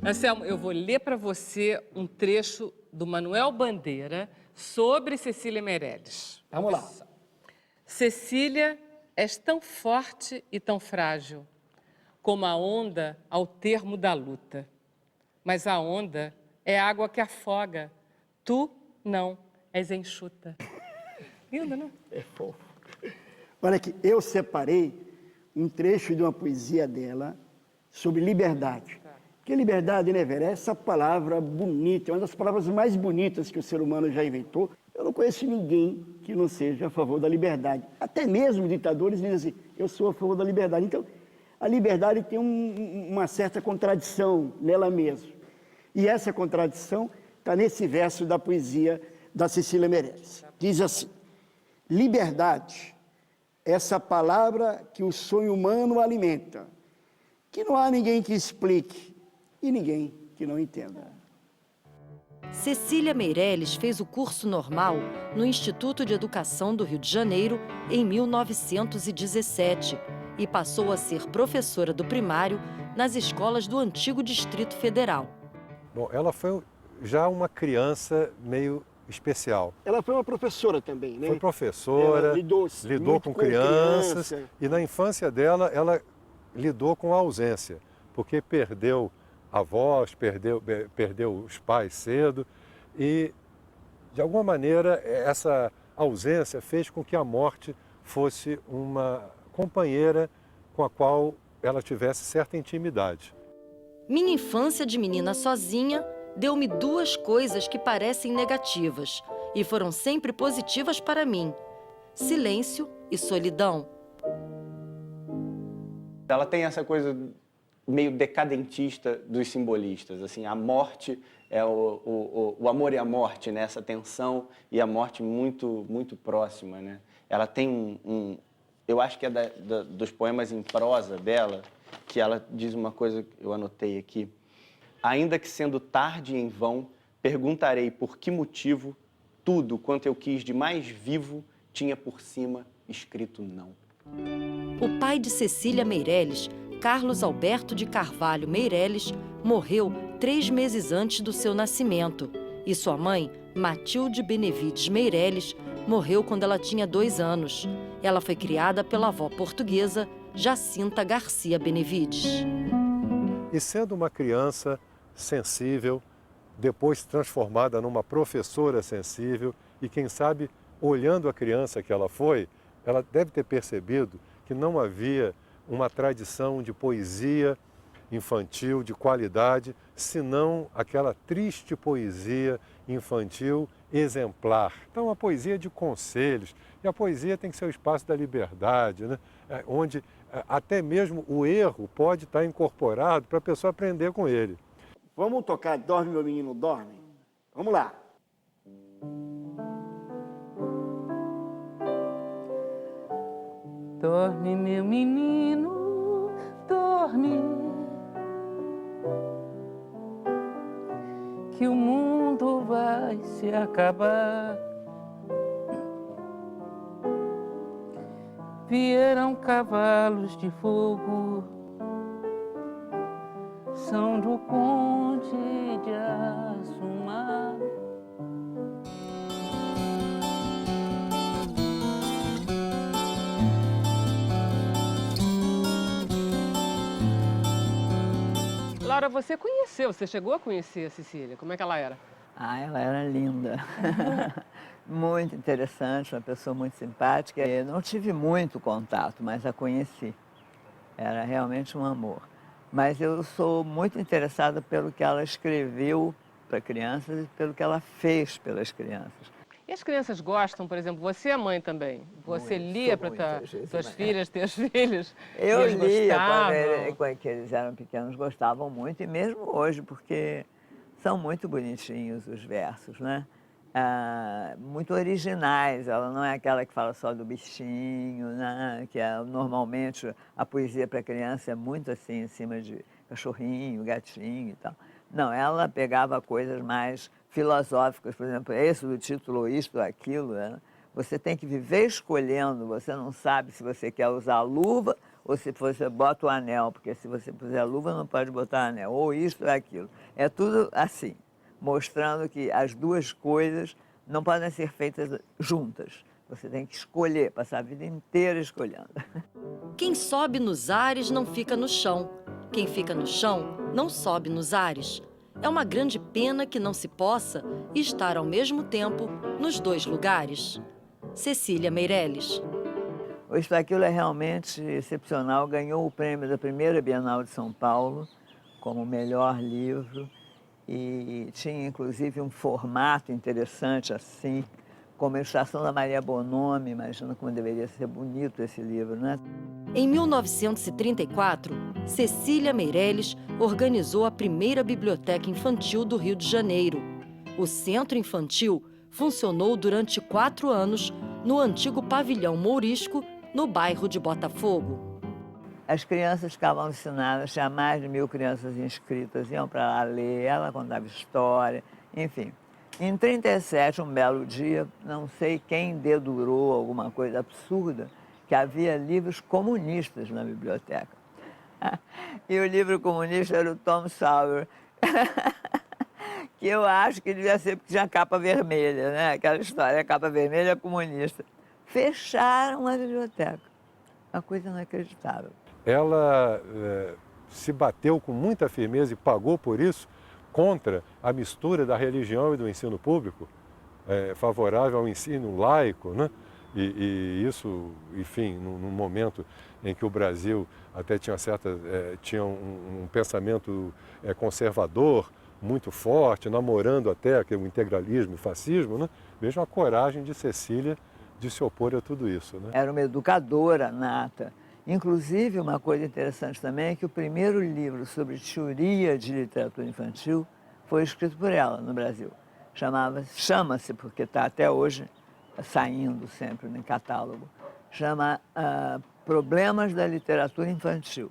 Anselmo, eu vou ler para você um trecho do Manuel Bandeira sobre Cecília Meirelles. Vamos lá. Cecília, és tão forte e tão frágil, como a onda ao termo da luta. Mas a onda é água que afoga. Tu, não, és enxuta. Lindo, não? É fofo. Olha aqui, eu separei um trecho de uma poesia dela sobre liberdade. Porque liberdade, né, Vera, é essa palavra bonita, é uma das palavras mais bonitas que o ser humano já inventou. Eu não conheço ninguém que não seja a favor da liberdade. Até mesmo ditadores dizem assim, eu sou a favor da liberdade. Então, a liberdade tem uma certa contradição nela mesma. E essa contradição está nesse verso da poesia da Cecília Meirelles. Diz assim, liberdade, essa palavra que o sonho humano alimenta, que não há ninguém que explique e ninguém que não entenda. Cecília Meirelles fez o curso normal no Instituto de Educação do Rio de Janeiro em 1917 e passou a ser professora do primário nas escolas do antigo Distrito Federal. Bom, ela foi já uma criança meio especial. Ela foi uma professora também, né? Foi professora, ela lidou com crianças e na infância dela ela lidou com a ausência, porque perdeu avós, perdeu os pais cedo e, de alguma maneira, essa ausência fez com que a morte fosse uma companheira com a qual ela tivesse certa intimidade. Minha infância de menina sozinha deu-me duas coisas que parecem negativas e foram sempre positivas para mim: silêncio e solidão. Ela tem essa coisa meio decadentista dos simbolistas, assim, a morte é o amor e a morte, né? Essa tensão e a morte muito próxima, né? Ela tem eu acho que é dos poemas em prosa dela, que ela diz uma coisa que eu anotei aqui, ainda que sendo tarde e em vão, perguntarei por que motivo tudo quanto eu quis de mais vivo tinha por cima escrito não. O pai de Cecília Meirelles, Carlos Alberto de Carvalho Meirelles, morreu 3 meses antes do seu nascimento. E sua mãe, Matilde Benevides Meirelles, morreu quando ela tinha 2 anos. Ela foi criada pela avó portuguesa, Jacinta Garcia Benevides. E sendo uma criança sensível, depois transformada numa professora sensível e, quem sabe, olhando a criança que ela foi, ela deve ter percebido que não havia uma tradição de poesia infantil de qualidade, senão aquela triste poesia infantil exemplar. Então, a poesia de conselhos, e a poesia tem que ser o espaço da liberdade, né? Onde até mesmo o erro pode estar incorporado para a pessoa aprender com ele. Vamos tocar Dorme, Meu Menino, Dorme? Vamos lá. Dorme, meu menino, dorme, que o mundo vai se acabar. Vieram cavalos de fogo, são do conde de Assumar. Laura, você conheceu, você chegou a conhecer a Cecília? Como é que ela era? Ah, ela era linda. Muito interessante, uma pessoa muito simpática. Eu não tive muito contato, mas a conheci. Era realmente um amor. Mas eu sou muito interessada pelo que ela escreveu para crianças e pelo que ela fez pelas crianças. E as crianças gostam, por exemplo, você é mãe também. Você lia para suas filhas, teus filhos? Eu Eles lia gostavam? quando eles eram pequenos, gostavam muito, e mesmo hoje, porque são muito bonitinhos os versos, né? Muito originais, ela não é aquela que fala só do bichinho, né? Que normalmente a poesia para criança é muito assim, em cima de cachorrinho, gatinho e tal. Não, ela pegava coisas mais filosóficas, por exemplo, esse do título, isto, aquilo, né? Você tem que viver escolhendo, você não sabe se você quer usar luva ou se você bota o anel, porque se você puser luva não pode botar anel, ou isto ou aquilo. É tudo assim, mostrando que as duas coisas não podem ser feitas juntas. Você tem que escolher, passar a vida inteira escolhendo. Quem sobe nos ares não fica no chão. Quem fica no chão não sobe nos ares. É uma grande pena que não se possa estar ao mesmo tempo nos dois lugares. Cecília Meirelles. O Isto Aquilo é realmente excepcional. Ganhou o prêmio da primeira Bienal de São Paulo como melhor livro e tinha inclusive um formato interessante assim, como a Estação da Maria Bonomi. Imagina como deveria ser bonito esse livro, né? Em 1934, Cecília Meirelles organizou a primeira biblioteca infantil do Rio de Janeiro. O Centro Infantil funcionou durante 4 anos no antigo pavilhão Mourisco, no bairro de Botafogo. As crianças ficavam ensinadas, tinha mais de 1000 crianças inscritas, iam para lá ler, ela contava história, enfim. Em 1937, um belo dia, não sei quem dedurou alguma coisa absurda, que havia livros comunistas na biblioteca. E o livro comunista era o Tom Sawyer, que eu acho que devia ser porque tinha capa vermelha, né? Aquela história, a capa vermelha é comunista. Fecharam a biblioteca. Uma coisa inacreditável. Ela se bateu com muita firmeza e pagou por isso contra a mistura da religião e do ensino público, favorável ao ensino laico, né? E isso, enfim, num momento em que o Brasil até tinha um pensamento conservador muito forte, namorando até o integralismo e o fascismo, né? Veja a coragem de Cecília de se opor a tudo isso, né? Era uma educadora nata. Inclusive, uma coisa interessante também é que o primeiro livro sobre teoria de literatura infantil foi escrito por ela no Brasil. Chama-se, porque está até hoje saindo sempre no catálogo, chama Problemas da Literatura Infantil.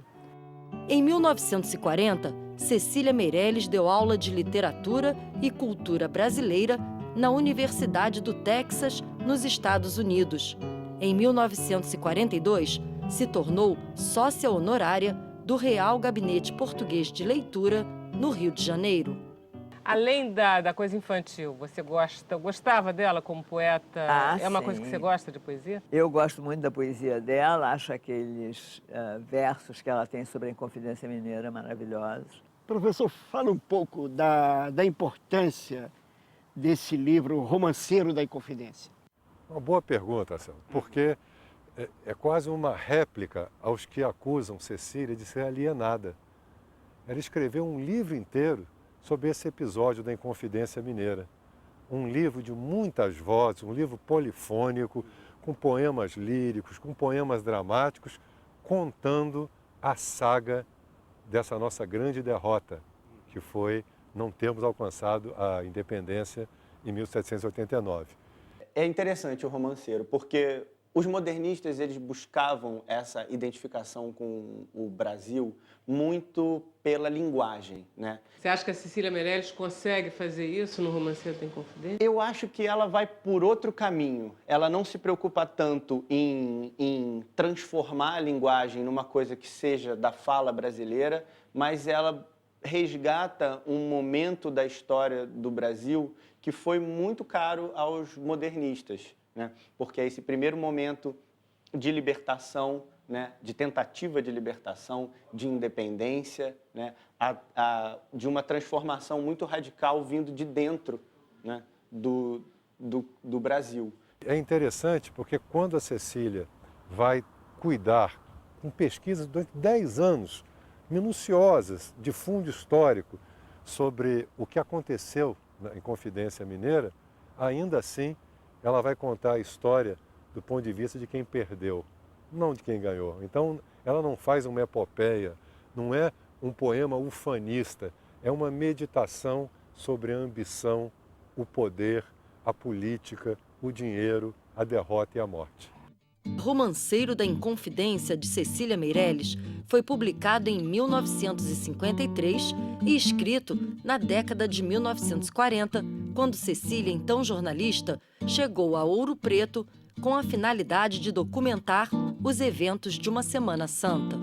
Em 1940, Cecília Meirelles deu aula de literatura e cultura brasileira na Universidade do Texas, nos Estados Unidos. Em 1942, se tornou sócia honorária do Real Gabinete Português de Leitura, no Rio de Janeiro. Além da coisa infantil, você gostava dela como poeta? É uma coisa que você gosta de poesia? Eu gosto muito da poesia dela, acho aqueles versos que ela tem sobre a Inconfidência Mineira maravilhosos. Professor, fala um pouco da importância desse livro, Romanceiro da Inconfidência. Uma boa pergunta, Anselmo, porque é quase uma réplica aos que acusam Cecília de ser alienada. Ela escreveu um livro inteiro sobre esse episódio da Inconfidência Mineira. Um livro de muitas vozes, um livro polifônico, com poemas líricos, com poemas dramáticos, contando a saga dessa nossa grande derrota, que foi não termos alcançado a independência em 1789. É interessante o Romanceiro, porque os modernistas eles buscavam essa identificação com o Brasil muito pela linguagem, né? Você acha que a Cecília Meirelles consegue fazer isso no Romanceiro da Inconfidência? Eu acho que ela vai por outro caminho. Ela não se preocupa tanto em transformar a linguagem numa coisa que seja da fala brasileira, mas ela resgata um momento da história do Brasil que foi muito caro aos modernistas, né? Porque é esse primeiro momento de libertação, né? De tentativa de libertação, de independência, né? De uma transformação muito radical vindo de dentro, né? do Brasil. É interessante porque quando a Cecília vai cuidar com pesquisas durante 10 anos, minuciosas, de fundo histórico, sobre o que aconteceu na Inconfidência Mineira, ainda assim ela vai contar a história do ponto de vista de quem perdeu, não de quem ganhou. Então, ela não faz uma epopeia, não é um poema ufanista, é uma meditação sobre a ambição, o poder, a política, o dinheiro, a derrota e a morte. Romanceiro da Inconfidência, de Cecília Meirelles, foi publicado em 1953 e escrito na década de 1940, quando Cecília, então jornalista, chegou a Ouro Preto com a finalidade de documentar os eventos de uma Semana Santa.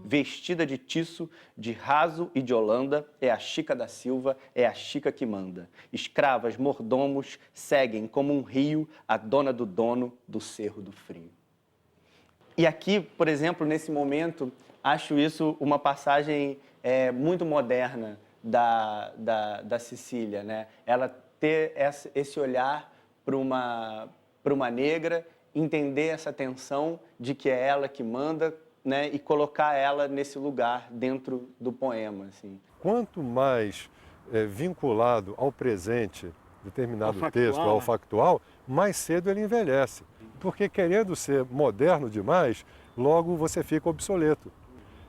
Vestida de tiço, de raso e de holanda, é a Chica da Silva, é a Chica que manda. Escravas, mordomos, seguem como um rio a dona do dono do Cerro do Frio. E aqui, por exemplo, nesse momento, acho isso uma passagem muito moderna da Cecília, né? Ela ter esse olhar para uma negra, entender essa tensão de que é ela que manda, né, e colocar ela nesse lugar dentro do poema, assim. Quanto mais vinculado ao presente determinado Ao texto, factual, ao né? factual, mais cedo ele envelhece. Porque querendo ser moderno demais, logo você fica obsoleto.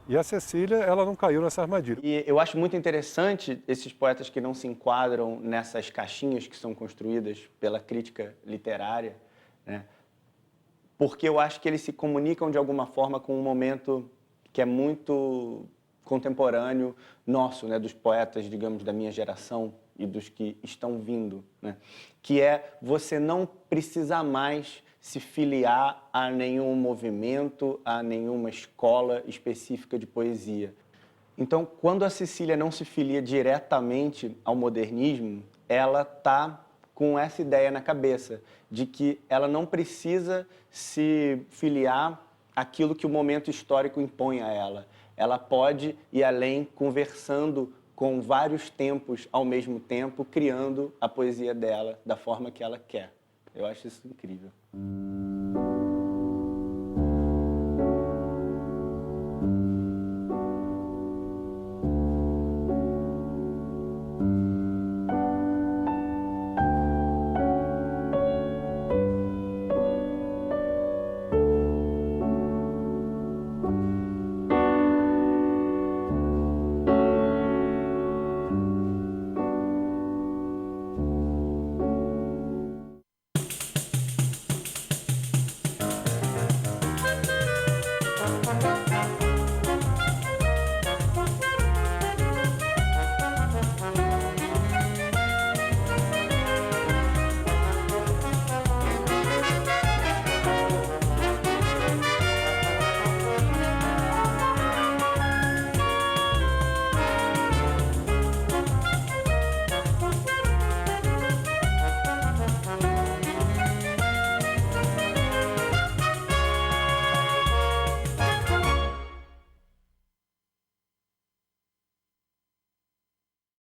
E a Cecília, ela não caiu nessa armadilha. E eu acho muito interessante esses poetas que não se enquadram nessas caixinhas que são construídas pela crítica literária, né? Porque eu acho que eles se comunicam de alguma forma com um momento que é muito contemporâneo nosso, né? Dos poetas, digamos, da minha geração e dos que estão vindo, né? Que é você não precisar mais se filiar a nenhum movimento, a nenhuma escola específica de poesia. Então, quando a Cecília não se filia diretamente ao modernismo, ela está com essa ideia na cabeça de que ela não precisa se filiar àquilo que o momento histórico impõe a ela. Ela pode ir além, conversando com vários tempos ao mesmo tempo, criando a poesia dela da forma que ela quer. Eu acho isso incrível.